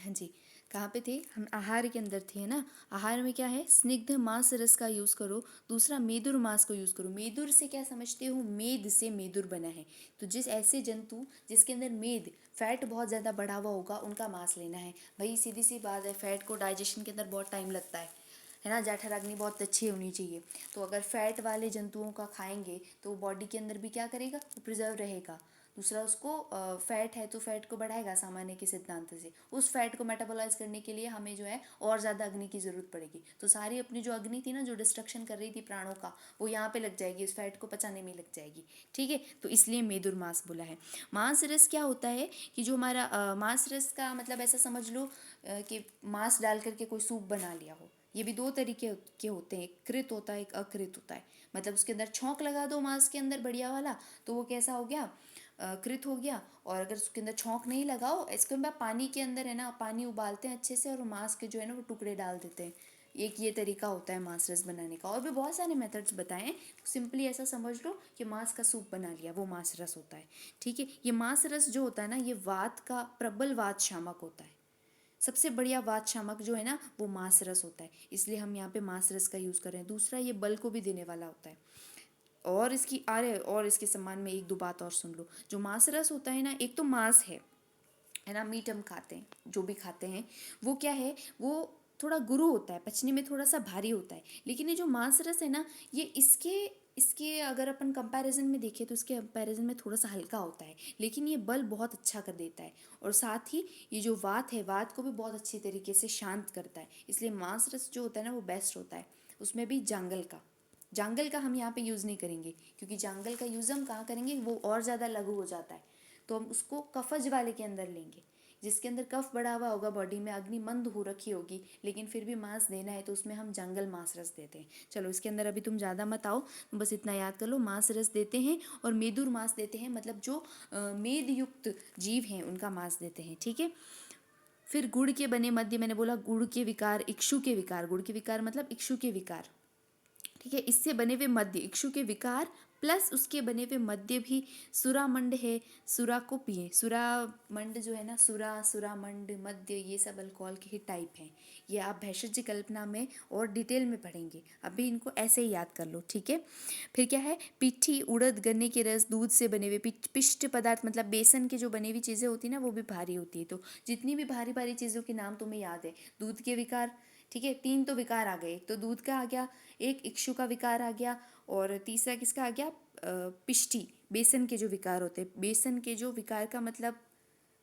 हाँ जी, कहाँ पे थे हम? आहार के अंदर थे, है ना। आहार में क्या है, स्निग्ध मांस रस का यूज़ करो। दूसरा मेदुर मांस को यूज़ करो। मेदुर से क्या समझते हो? मेद से मेदुर बना है। तो जिस ऐसे जंतु जिसके अंदर मेद फैट बहुत ज़्यादा बढ़ा हुआ होगा उनका मांस लेना है। भाई सीधी सी बात है, फैट को डाइजेशन के अंदर बहुत टाइम लगता है ना। जठराग्नि बहुत अच्छी होनी चाहिए। तो अगर फैट वाले जंतुओं का खाएंगे तो बॉडी के अंदर भी क्या करेगा, प्रिजर्व रहेगा। दूसरा उसको फैट है तो फैट को बढ़ाएगा सामान्य के सिद्धांत से। उस फैट को मेटाबोलाइज करने के लिए हमें जो है और ज़्यादा अग्नि की ज़रूरत पड़ेगी। तो सारी अपनी जो अग्नि थी ना, जो डिस्ट्रक्शन कर रही थी प्राणों का, वो यहाँ पे लग जाएगी, उस फैट को पचाने में लग जाएगी। ठीक है, तो इसलिए मेदुर मांस बोला है। मांस रस क्या होता है कि जो हमारा मांस रस का मतलब ऐसा समझ लो कि मांस डाल करके कोई सूप बना लिया हो। ये भी दो तरीके के होते हैं, एक कृत होता है एक अकृत होता है। मतलब उसके अंदर छौंक लगा दो मांस के अंदर बढ़िया वाला तो वो कैसा हो गया, कृत हो गया। और अगर उसके अंदर छौंक नहीं लगाओ, इसके बाद पानी के अंदर है ना, पानी उबालते हैं अच्छे से और मांस के जो है ना वो टुकड़े डाल देते हैं। एक ये तरीका होता है मांस रस बनाने का। और भी बहुत सारे मेथड्स बताएं, सिंपली ऐसा समझ लो कि मांस का सूप बना लिया, वो मांस रस होता है। ठीक है, ये मांस रस जो होता है ना, ये वात का प्रबल वात शामक होता है। सबसे बढ़िया वात शामक जो है ना वो मांस रस होता है, इसलिए हम यहाँ पे मांस रस का यूज़ कर रहे हैं। दूसरा, ये बल को भी देने वाला होता है। और इसकी अरे और इसके सम्मान में एक दो बात और सुन लो। जो मांस रस होता है ना, एक तो मांस है ना, मीट हम खाते हैं, जो भी खाते हैं वो क्या है, वो थोड़ा गुरु होता है, पचने में थोड़ा सा भारी होता है। लेकिन ये जो मांस रस है ना, ये इसके इसके अगर अपन कंपैरिजन में देखें तो इसके कंपैरिजन में थोड़ा सा हल्का होता है, लेकिन ये बल बहुत अच्छा कर देता है। और साथ ही ये जो वात है, वात को भी बहुत अच्छी तरीके से शांत करता है। इसलिए मांस रस जो होता है ना वो बेस्ट होता है। उसमें भी जांगल का हम यहाँ पे यूज़ नहीं करेंगे, क्योंकि जांगल का यूज़ हम कहाँ करेंगे, वो और ज़्यादा लघु हो जाता है। तो हम उसको कफज वाले के अंदर लेंगे, जिसके अंदर कफ बढ़ा हुआ होगा, बॉडी में अग्नि मंद हो रखी होगी, लेकिन फिर भी मांस देना है तो उसमें हम जंगल मांस रस देते हैं। चलो इसके अंदर अभी तुम ज़्यादा मत आओ, बस इतना याद कर लो, मांस रस देते हैं और मेदुर मांस देते हैं, मतलब जो मेद युक्त जीव हैं उनका मांस देते हैं। ठीक है, फिर गुड़ के बने मद्य, मैंने बोला गुड़ के विकार, इक्षु के विकार, गुड़ के विकार मतलब इक्षु के विकार। ठीक है, इससे बने हुए मद्य, इक्षु के विकार प्लस उसके बने हुए मद्य भी सुरामंड है, सुरा को पिए। सुरामंड जो है ना, सुरामंड मद्य, ये सब अल्कोहल के ही टाइप हैं। ये आप भेषज कल्पना में और डिटेल में पढ़ेंगे, अभी इनको ऐसे ही याद कर लो। ठीक है, फिर क्या है, पिट्ठी, उड़द, गन्ने के रस, दूध से बने हुए पिष्ट पदार्थ, मतलब बेसन की जो बनी हुई चीज़ें होती है ना वो भी भारी होती है। तो जितनी भी भारी भारी चीज़ों के नाम तुम्हें याद है, दूध के विकार, ठीक है, तीन तो विकार आ गए, तो दूध का आ गया, एक इक्षु का विकार आ गया, और तीसरा किसका आ गया, पिष्टी, बेसन के जो विकार होते हैं। बेसन के जो विकार का मतलब,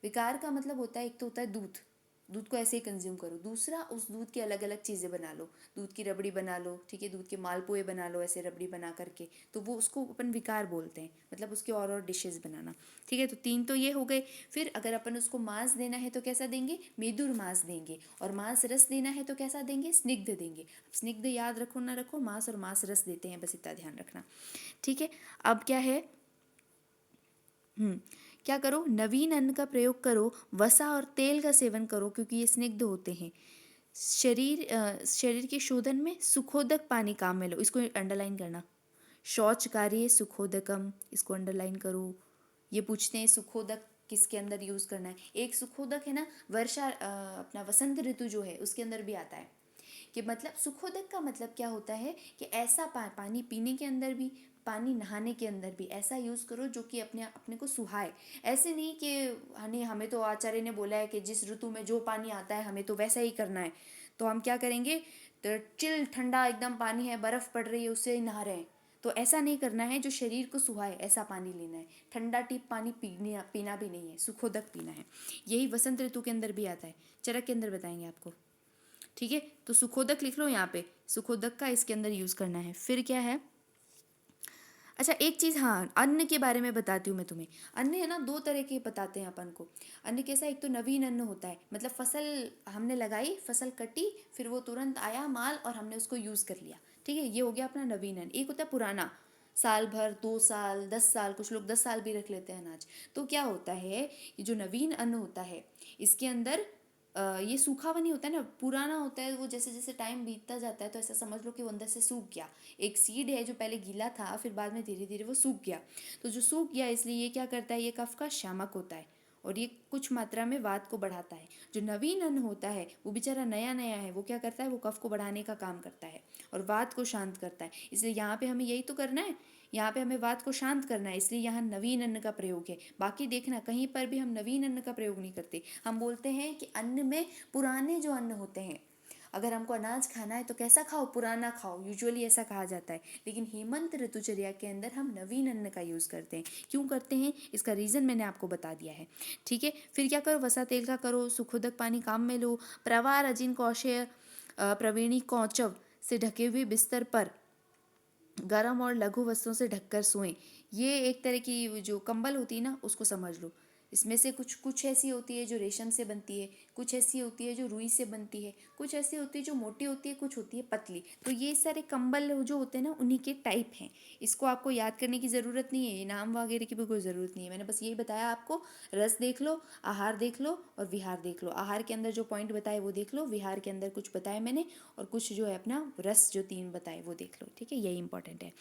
विकार का मतलब होता है, एक तो होता है दूध, दूध को ऐसे ही कंज्यूम करो। दूसरा, उस दूध की अलग अलग चीज़ें बना लो, दूध की रबड़ी बना लो, ठीक है, दूध के मालपुए बना लो ऐसे रबड़ी बना करके, तो वो उसको अपन विकार बोलते हैं, मतलब उसके और डिशेस बनाना। ठीक है, तो तीन तो ये हो गए। फिर अगर अपन उसको मांस देना है तो कैसा देंगे, मेदुर मांस देंगे। और मांस रस देना है तो कैसा देंगे, स्निग्ध देंगे। अब स्निग्ध याद रखो ना रखो, मांस और मांस रस देते हैं, बस इतना ध्यान रखना। ठीक है, अब क्या है, क्या करो, नवीन अन्न का प्रयोग करो, वसा और तेल का सेवन करो, क्योंकि ये स्निग्ध होते हैं। शरीर के शोधन में सुखोदक पानी काम में लो, इसको अंडरलाइन करना। शौच कार्य सुखोदकम, इसको अंडरलाइन करो। ये पूछते हैं सुखोदक किसके अंदर यूज़ करना है। एक सुखोदक है ना, वर्षा अपना वसंत ऋतु जो है उसके अंदर भी आता है। कि मतलब सुखोदक का मतलब क्या होता है कि ऐसा पानी पीने के अंदर भी, पानी नहाने के अंदर भी ऐसा यूज़ करो जो कि अपने अपने को सुहाए। ऐसे नहीं कि हमें हमें तो आचार्य ने बोला है कि जिस ऋतु में जो पानी आता है हमें तो वैसा ही करना है, तो हम क्या करेंगे, तो चिल ठंडा एकदम पानी है, बर्फ़ पड़ रही है, उससे ही नहा रहे हैं, तो ऐसा नहीं करना है। जो शरीर को सुहाए ऐसा पानी लेना है। ठंडा टिप पानी पीना भी नहीं है, सुखोदक पीना है। यही वसंत ऋतु के अंदर भी आता है, चरक के अंदर बताएंगे आपको। ठीक है, तो सुखोदक लिख लो यहाँ पे, सुखोदक का इसके अंदर यूज़ करना है। फिर क्या है, अच्छा एक चीज़, हाँ, अन्न के बारे में बताती हूँ मैं तुम्हें। अन्न है ना, दो तरह के बताते हैं अपन को। अन्न कैसा, एक तो नवीन अन्न होता है, मतलब फसल हमने लगाई, फसल कटी, फिर वो तुरंत आया माल और हमने उसको यूज़ कर लिया। ठीक है, ये हो गया अपना नवीन अन्न। एक होता है पुराना, साल भर, 2 साल, 10 साल, कुछ लोग 10 साल भी रख लेते हैं अनाज। तो क्या होता है, ये जो नवीन अन्न होता है इसके अंदर ये सूखा हुआ नहीं होता है ना, पुराना होता है। वो जैसे जैसे टाइम बीतता जाता है तो ऐसा समझ लो कि वो अंदर से सूख गया। एक सीड है जो पहले गीला था, फिर बाद में धीरे धीरे वो सूख गया। तो जो सूख गया, इसलिए ये क्या करता है, ये कफ का शामक होता है। और ये कुछ मात्रा में वात को बढ़ाता है। जो नवीन अन्न होता है वो बेचारा नया नया है, वो क्या करता है, वो कफ को बढ़ाने का काम करता है और वात को शांत करता है। इसलिए यहाँ पे हमें यही तो करना है, यहाँ पे हमें वात को शांत करना है, इसलिए यहाँ नवीन अन्न का प्रयोग है। बाकी देखना कहीं पर भी हम नवीन अन्न का प्रयोग नहीं करते। हम बोलते हैं कि अन्न में पुराने जो अन्न होते हैं, अगर हमको अनाज खाना है तो कैसा खाओ, पुराना खाओ, यूजुअली ऐसा कहा जाता है। लेकिन हेमंत ऋतुचर्या के अंदर हम नवीन अन्न का यूज़ करते हैं। क्यों करते हैं इसका रीज़न मैंने आपको बता दिया है, ठीक है। फिर क्या करो, वसा तेल का करो, सुखोदक पानी काम में लो, प्रवार अजिन कौशय प्रवीणी कौचव से ढके हुए बिस्तर पर गर्म और लघु वस्त्रों से ढककर सोएं। ये एक तरह की जो कंबल होती है ना, उसको समझ लो। इसमें से कुछ कुछ ऐसी होती है जो रेशम से बनती है, कुछ ऐसी होती है जो रुई से बनती है, कुछ ऐसी होती है जो मोटी होती है, कुछ होती है पतली। तो ये सारे कंबल जो होते हैं ना, उन्हीं के टाइप हैं। इसको आपको याद करने की ज़रूरत नहीं है, ये नाम वगैरह की भी कोई ज़रूरत नहीं है। मैंने बस यही बताया आपको। रस देख लो, आहार देख लो और विहार देख लो। आहार के अंदर जो पॉइंट बताए वो देख लो, विहार के अंदर कुछ बताए मैंने, और कुछ जो है अपना रस जो 3 बताए वो देख लो, ठीक है। यही इंपॉर्टेंट है।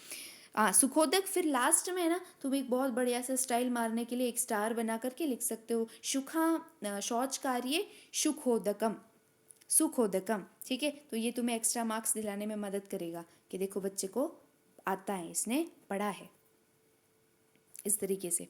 सुखोदक फिर लास्ट में है ना, तुम एक बहुत बढ़िया सा स्टाइल मारने के लिए एक स्टार बना करके लिख सकते हो, सुखा शौच कार्य सुखोदकम, सुखोदकम, ठीक है। तो ये तुम्हें एक्स्ट्रा मार्क्स दिलाने में मदद करेगा कि देखो बच्चे को आता है, इसने पढ़ा है, इस तरीके से।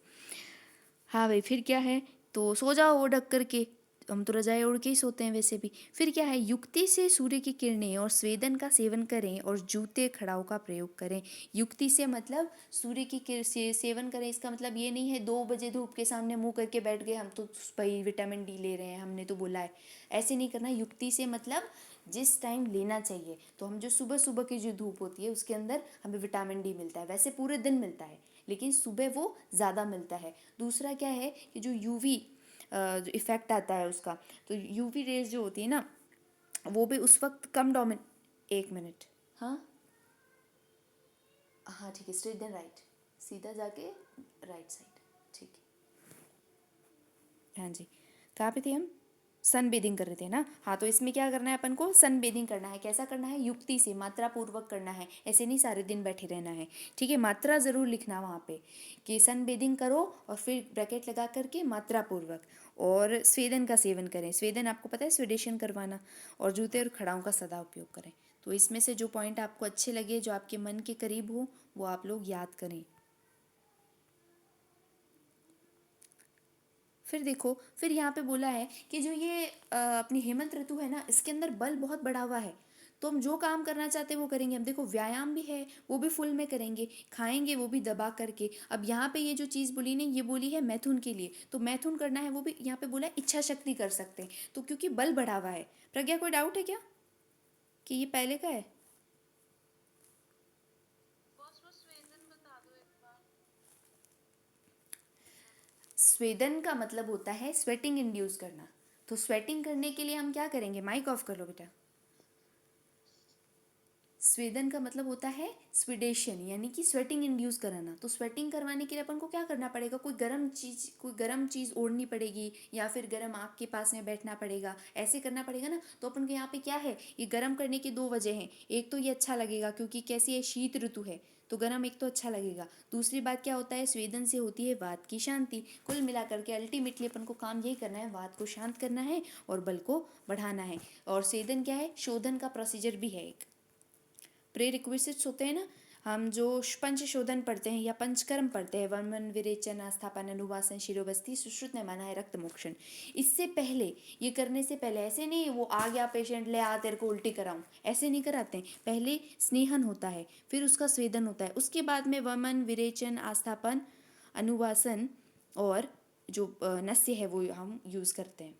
हाँ भाई, फिर क्या है, तो सो जाओ वो ढक करके, हम तो रजाई ओढ़ के ही सोते हैं वैसे भी। फिर क्या है, युक्ति से सूर्य की किरणें और स्वेदन का सेवन करें और जूते खड़ाऊ का प्रयोग करें। युक्ति से मतलब सूर्य की सेवन करें, इसका मतलब ये नहीं है 2 बजे धूप के सामने मुंह करके बैठ गए हम तो भाई विटामिन डी ले रहे हैं, हमने तो बोला है, ऐसे नहीं करना। युक्ति से मतलब जिस टाइम लेना चाहिए। तो हम जो सुबह सुबह की जो धूप होती है उसके अंदर हमें विटामिन डी मिलता है, वैसे पूरे दिन मिलता है लेकिन सुबह वो ज़्यादा मिलता है। दूसरा क्या है कि जो यूवी जो इफ़ेक्ट आता है उसका, तो यूवी रेज जो होती है ना, वो भी उस वक्त कम डोमिन, 1 मिनट, हाँ हाँ ठीक है, स्ट्रेट देन राइट, सीधा जाके राइट साइड, ठीक है। हाँ जी, कहाँ पे थे हम, सन बेदिंग कर रहे थे ना। हाँ, तो इसमें क्या करना है अपन को, सन बेदिंग करना है। कैसा करना है, युक्ति से, मात्रा पूर्वक करना है, ऐसे नहीं सारे दिन बैठे रहना है, ठीक है। मात्रा ज़रूर लिखना वहाँ पे कि सन बेदिंग करो और फिर ब्रैकेट लगा करके मात्रा पूर्वक, और स्वेदन का सेवन करें, स्वेदन आपको पता है स्वेडेशन करवाना, और जूते और खड़ाओं का सदा उपयोग करें। तो इसमें से जो पॉइंट आपको अच्छे लगे, जो आपके मन के करीब हो, वो आप लोग याद करें। फिर देखो, फिर यहाँ पे बोला है कि जो ये अपनी हेमंत ऋतु है ना, इसके अंदर बल बहुत बढ़ा हुआ है। तो हम जो काम करना चाहते हैं वो करेंगे। हम देखो व्यायाम भी है, वो भी फुल में करेंगे, खाएंगे वो भी दबा करके। अब यहाँ पे ये जो चीज़ बोली ने, ये बोली है मैथुन के लिए, तो मैथुन करना है वो भी यहाँ पे बोला है इच्छा शक्ति कर सकते हैं, तो क्योंकि बल बढ़ा हुआ है। प्रज्ञा कोई डाउट है क्या कि ये पहले का है? स्वेदन का मतलब होता है स्वेटिंग इंड्यूस करना। तो स्वेटिंग करने के लिए हम क्या करेंगे, माइक ऑफ कर लो बेटा। स्वेदन का मतलब होता है स्वीडेशन, यानी कि स्वेटिंग इंड्यूस कराना। तो स्वेटिंग करवाने के लिए अपन को क्या करना पड़ेगा, कोई गर्म चीज़ ओढ़नी पड़ेगी, या फिर गर्म आग के पास में बैठना पड़ेगा, ऐसे करना पड़ेगा ना। तो अपन को यहाँ पे क्या है, ये गर्म करने की 2 वजह हैं। एक तो ये अच्छा लगेगा क्योंकि कैसी है, शीत ऋतु है, तो गर्म एक तो अच्छा लगेगा। दूसरी बात क्या होता है, स्वेदन से होती है वात की शांति। कुल मिलाकर के अल्टीमेटली अपन को काम यही करना है, वात को शांत करना है और बल को बढ़ाना है। और स्वेदन क्या है, शोधन का प्रोसीजर भी है एक। प्रे रिक्विजिट्स होते हैं ना, हम जो पंच शोधन पढ़ते हैं या पंचकर्म पढ़ते हैं, वर्मन विरेचन आस्थापन अनुवासन शिरोबस्ती सुश्रुत ने माना है रक्त मोक्षण। इससे पहले, ये करने से पहले ऐसे नहीं वो आ गया पेशेंट, ले आ तेरे को उल्टी कराऊं, ऐसे नहीं कराते हैं। पहले स्नेहन होता है, फिर उसका स्वेदन होता है, उसके बाद में वमन विरेचन आस्थापन अनुवासन और जो नस्य है वो हम यूज़ करते हैं।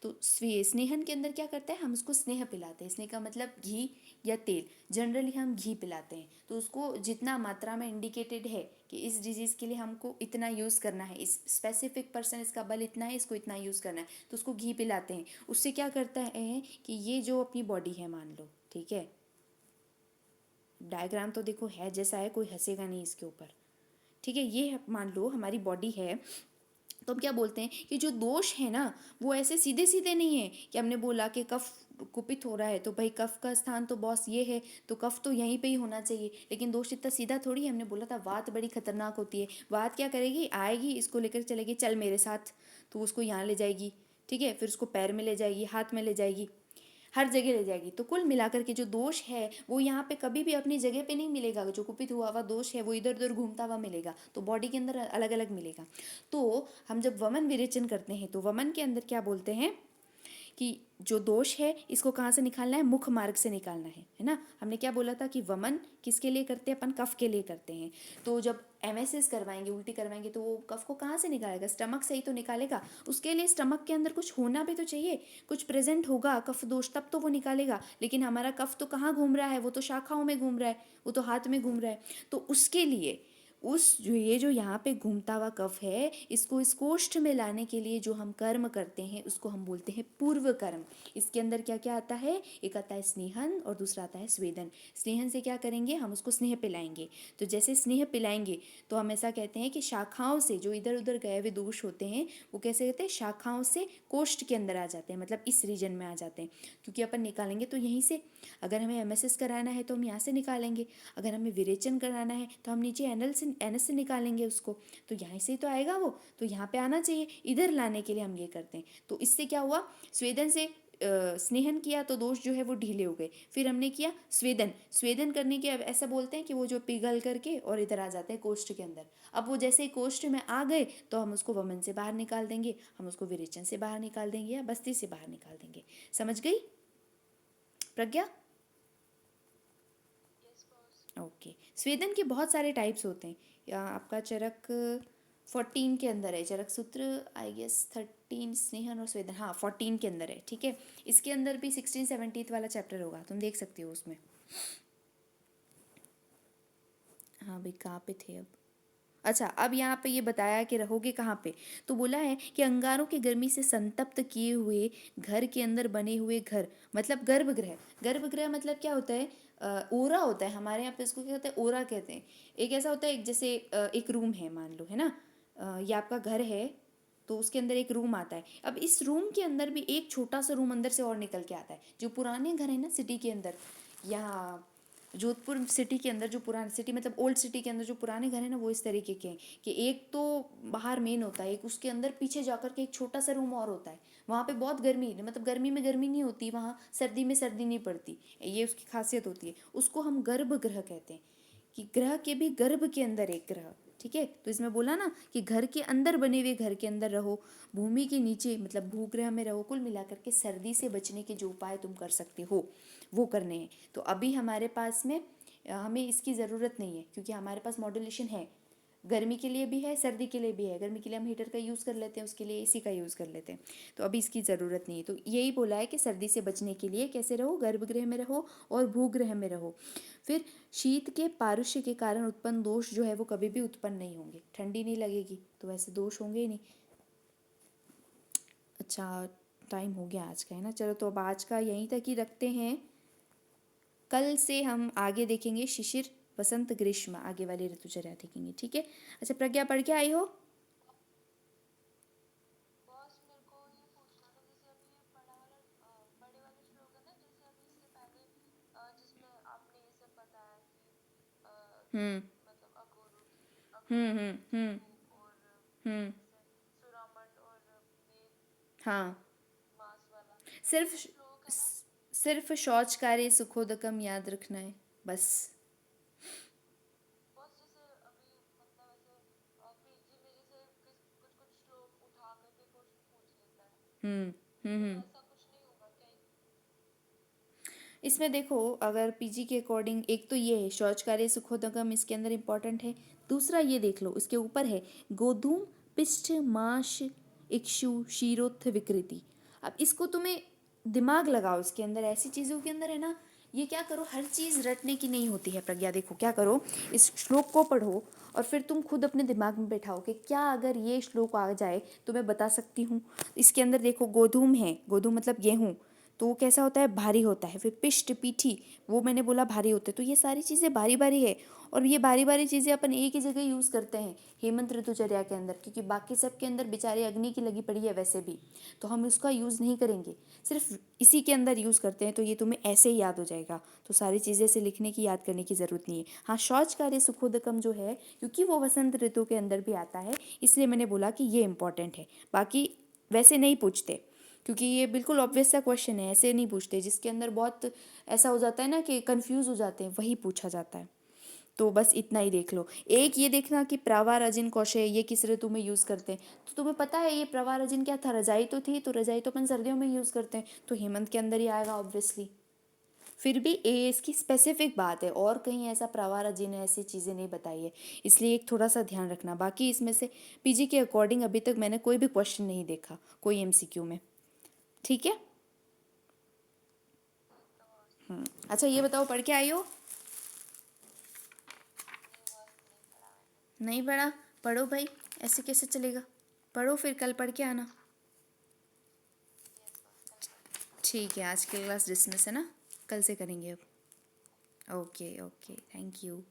तो स्नेहन के अंदर क्या करता है, हम उसको स्नेह पिलाते हैं। स्नेह का मतलब घी या तेल, जनरली हम घी पिलाते हैं। तो उसको जितना मात्रा में इंडिकेटेड है कि इस डिजीज़ के लिए हमको इतना यूज़ करना है, इस स्पेसिफिक पर्सन इसका बल इतना है, इसको इतना यूज़ करना है, तो उसको घी पिलाते हैं। उससे क्या करता है कि ये जो अपनी बॉडी है, मान लो, ठीक है, डायग्राम तो देखो है जैसा है, कोई हंसेगा नहीं इसके ऊपर, ठीक है। ये मान लो हमारी बॉडी है, तो हम क्या बोलते हैं कि जो दोष है ना वो ऐसे सीधे सीधे नहीं है कि हमने बोला कि कफ कुपित हो रहा है तो भाई कफ का स्थान तो बॉस ये है तो कफ तो यहीं पे ही होना चाहिए, लेकिन दोष इतना सीधा थोड़ी है। हमने बोला था वात बड़ी खतरनाक होती है। वात क्या करेगी, आएगी, इसको लेकर चलेगी, चल मेरे साथ, तो उसको यहाँ ले जाएगी, ठीक है, फिर उसको पैर में ले जाएगी, हाथ में ले जाएगी, हर जगह ले जाएगी। तो कुल मिलाकर के जो दोष है वो यहाँ पे कभी भी अपनी जगह पे नहीं मिलेगा। जो कुपित हुआ हुआ दोष है वो इधर उधर घूमता हुआ मिलेगा, तो बॉडी के अंदर अलग अलग मिलेगा। तो हम जब वमन विरेचन करते हैं तो वमन के अंदर क्या बोलते हैं कि जो दोष है इसको कहाँ से निकालना है, मुख मार्ग से निकालना है ना। हमने क्या बोला था कि वमन किसके लिए करते हैं, अपन कफ के लिए करते हैं। तो जब एमएसएस करवाएंगे, उल्टी करवाएंगे, तो वो कफ को कहाँ से निकालेगा, स्टमक से ही तो निकालेगा। उसके लिए स्टमक के अंदर कुछ होना भी तो चाहिए, कुछ प्रेजेंट होगा कफ दोष, तब तो वो निकालेगा। लेकिन हमारा कफ तो कहाँ घूम रहा है, वो तो शाखाओं में घूम रहा है, वो तो हाथ में घूम रहा है। तो उसके लिए ये जो यहाँ पे घूमता हुआ कफ है, इसको इस कोष्ठ में लाने के लिए जो हम कर्म करते हैं उसको हम बोलते हैं पूर्व कर्म। इसके अंदर क्या क्या आता है, एक आता है स्नेहन और दूसरा आता है स्वेदन। स्नेहन से क्या करेंगे, हम उसको स्नेह पिलाएंगे। तो जैसे स्नेह पिलाएंगे तो हम ऐसा कहते हैं कि शाखाओं से जो इधर उधर गए हुए दोष होते हैं वो कैसे कहते हैं, शाखाओं से कोष्ठ के अंदर आ जाते हैं, मतलब इस रीजन में आ जाते हैं। क्योंकि अपन निकालेंगे तो यहीं से, अगर हमें एमएसएस कराना है तो हम यहाँ से निकालेंगे, अगर हमें विरेचन कराना है तो हम नीचे एनएस से निकालेंगे उसको, तो यहाँ से ही तो आएगा वो, तो यहाँ पे आना चाहिए, इधर लाने के लिए हम ये करते हैं। तो इससे क्या हुआ, स्वेदन से स्नेहन किया तो दोष जो है वो ढीले हो गए। फिर हमने किया स्वेदन, स्वेदन करने के अब ऐसा बोलते हैं कि वो जो पिघल करके और इधर आ जाते हैं कोष्ठ के अंदर। अब वो जैसे ही कोष्ठ में आ गए तो हम उसको वमन से बाहर निकाल देंगे, हम उसको विरेचन से बाहर निकाल देंगे या बस्ती से बाहर निकाल देंगे। समझ गई प्रज्ञा? ओके। स्वेदन के बहुत सारे टाइप्स होते हैं। आपका चरक 14 के अंदर है, चरक सूत्र आई गेस 13 स्नेहन और स्वेदन, हाँ 14 के अंदर है, ठीक है। इसके अंदर भी 16-17 वाला चैप्टर होगा, तुम देख सकती हो उसमें। हाँ भाई कहाँ पे थे अब, अच्छा अब यहाँ पे ये बताया कि रहोगे कहाँ पे, तो बोला है कि अंगारों की गर्मी से संतप्त किए हुए घर के अंदर बने हुए घर, मतलब गर्भगृह। गर्भगृह मतलब क्या होता है, ओरा होता है हमारे यहाँ पे, इसको क्या कहते हैं, ओरा कहते हैं। एक ऐसा होता है, एक जैसे एक रूम है मान लो, है ना, ये आपका घर है, तो उसके अंदर एक रूम आता है। अब इस रूम के अंदर भी एक छोटा सा रूम अंदर से और निकल के आता है। जो पुराने घर है ना सिटी के अंदर, यहाँ जोधपुर सिटी के अंदर जो पुराने सिटी मतलब ओल्ड सिटी के अंदर जो पुराने घर है ना वो इस तरीके के हैं कि एक तो बाहर मेन होता है, एक उसके अंदर पीछे जाकर के एक छोटा सा रूम और होता है। वहाँ पे बहुत गर्मी, मतलब गर्मी में गर्मी नहीं होती, वहाँ सर्दी में सर्दी नहीं पड़ती, ये उसकी खासियत होती है। उसको हम गर्भगृह कहते हैं कि ग्रह के भी गर्भ के अंदर एक ग्रह, ठीक है। तो इसमें बोला ना कि घर के अंदर बने हुए घर के अंदर रहो, भूमि के नीचे मतलब भूग्रह में रहो। कुल मिलाकर के सर्दी से बचने के जो उपाय तुम कर सकते हो वो करने हैं। तो अभी हमारे पास में हमें इसकी ज़रूरत नहीं है क्योंकि हमारे पास मॉड्यूलेशन है, गर्मी के लिए भी है सर्दी के लिए भी है। गर्मी के लिए हम हीटर का यूज़ कर लेते हैं, उसके लिए एसी का यूज़ कर लेते हैं, तो अभी इसकी ज़रूरत नहीं है। तो यही बोला है कि सर्दी से बचने के लिए कैसे रहो, गर्भगृह में रहो और भूगृह में रहो। फिर शीत के पारुष्य के कारण उत्पन्न दोष जो है वो कभी भी उत्पन्न नहीं होंगे, ठंडी नहीं लगेगी तो वैसे दोष होंगे ही नहीं। अच्छा टाइम हो गया आज का, है ना, चलो तो अब आज का यहीं तक ही रखते हैं। कल से हम आगे देखेंगे शिशिर वसंत ग्रीष्म, आगे वाली ऋतुचर्या देखेंगे, ठीक है। अच्छा प्रज्ञा पढ़ के आई हो? बॉस मेरे को ये पूछना था, जैसे अभी ये बड़ा वाला बड़े वाले श्लोक है ना, जैसे अभी इससे पहले जिसमें आपने ये सब बताया कि अ, हम्म मतलब हम्म अघोरी हम्म हम्म और हम्म जैसे सुरामंड और मेघ हाँ, मास वाला, तो सिर्फ जो श्लोक है ना, सिर्फ शौच कार्य सुखोदकम याद रखना है बस। बॉस जैसे अभी मतलब ऐसे पीजी में जैसे कुछ कुछ श्लोक उठा करके क्वेश्चन पूछ लेता है, हम्म तो हम्म। ऐसा कुछ नहीं होगा क्या? इसमें देखो अगर पीजी के अकॉर्डिंग, एक तो ये है शौच कार्य सुखोदकम, इसके अंदर इंपॉर्टेंट है। दूसरा ये देख लो इसके ऊपर है गोधूम पिष्ठ माश इक्षु शीरोत्थ विकृति। अब इसको तुम्हें दिमाग लगाओ, इसके अंदर ऐसी चीज़ों के अंदर है ना, ये क्या करो, हर चीज़ रटने की नहीं होती है प्रज्ञा। देखो क्या करो, इस श्लोक को पढ़ो और फिर तुम खुद अपने दिमाग में बैठाओ कि क्या अगर ये श्लोक आ जाए तो मैं बता सकती हूँ। इसके अंदर देखो गोधूम है, गोधूम मतलब गेहूँ, तो वो कैसा होता है, भारी होता है। फिर पिष्ट, पीठी, वो मैंने बोला भारी होते हैं। तो ये सारी चीज़ें बारी बारी है, और ये बारी बारी चीज़ें अपन एक ही जगह यूज़ करते हैं हेमंत ऋतुचर्या के अंदर, क्योंकि बाकी सब के अंदर बेचारे अग्नि की लगी पड़ी है वैसे भी, तो हम उसका यूज़ नहीं करेंगे, सिर्फ इसी के अंदर यूज़ करते हैं। तो ये तुम्हें ऐसे ही याद हो जाएगा, तो सारी चीज़ें से लिखने की, याद करने की ज़रूरत नहीं है। हाँ, शौच कार्य सुखोदकम जो है, क्योंकि वो वसंत ऋतु के अंदर भी आता है, इसलिए मैंने बोला कि ये इंपॉर्टेंट है। बाकी वैसे नहीं पूछते, क्योंकि ये बिल्कुल ऑब्वियस सा क्वेश्चन है, ऐसे नहीं पूछते। जिसके अंदर बहुत ऐसा हो जाता है ना कि कंफ्यूज हो जाते हैं, वही पूछा जाता है। तो बस इतना ही देख लो। एक ये देखना कि प्रावार अजिन कौशे, ये किस ऋतु में यूज़ करते हैं। तो तुम्हें पता है ये प्रावार अजिन क्या था, रजाई तो थी, तो रजाई तो अपन सर्दियों में यूज़ करते हैं, तो हेमंत के अंदर ही आएगा ऑब्वियसली। फिर भी ये इसकी स्पेसिफिक बात है, और कहीं ऐसा प्रवार अजिन है ऐसी चीज़ें नहीं बताई है, इसलिए एक थोड़ा सा ध्यान रखना। बाकी इसमें से पीजी के अकॉर्डिंग अभी तक मैंने कोई भी क्वेश्चन नहीं देखा कोई एमसीक्यू में। ठीक है। अच्छा ये बताओ, पढ़ के आई हो? नहीं पढ़ा? पढ़ो भाई, ऐसे कैसे चलेगा, पढ़ो फिर कल पढ़ के आना। ठीक है, आज की क्लास डिसमिस है ना, कल से करेंगे अब। Okay okay, thank you.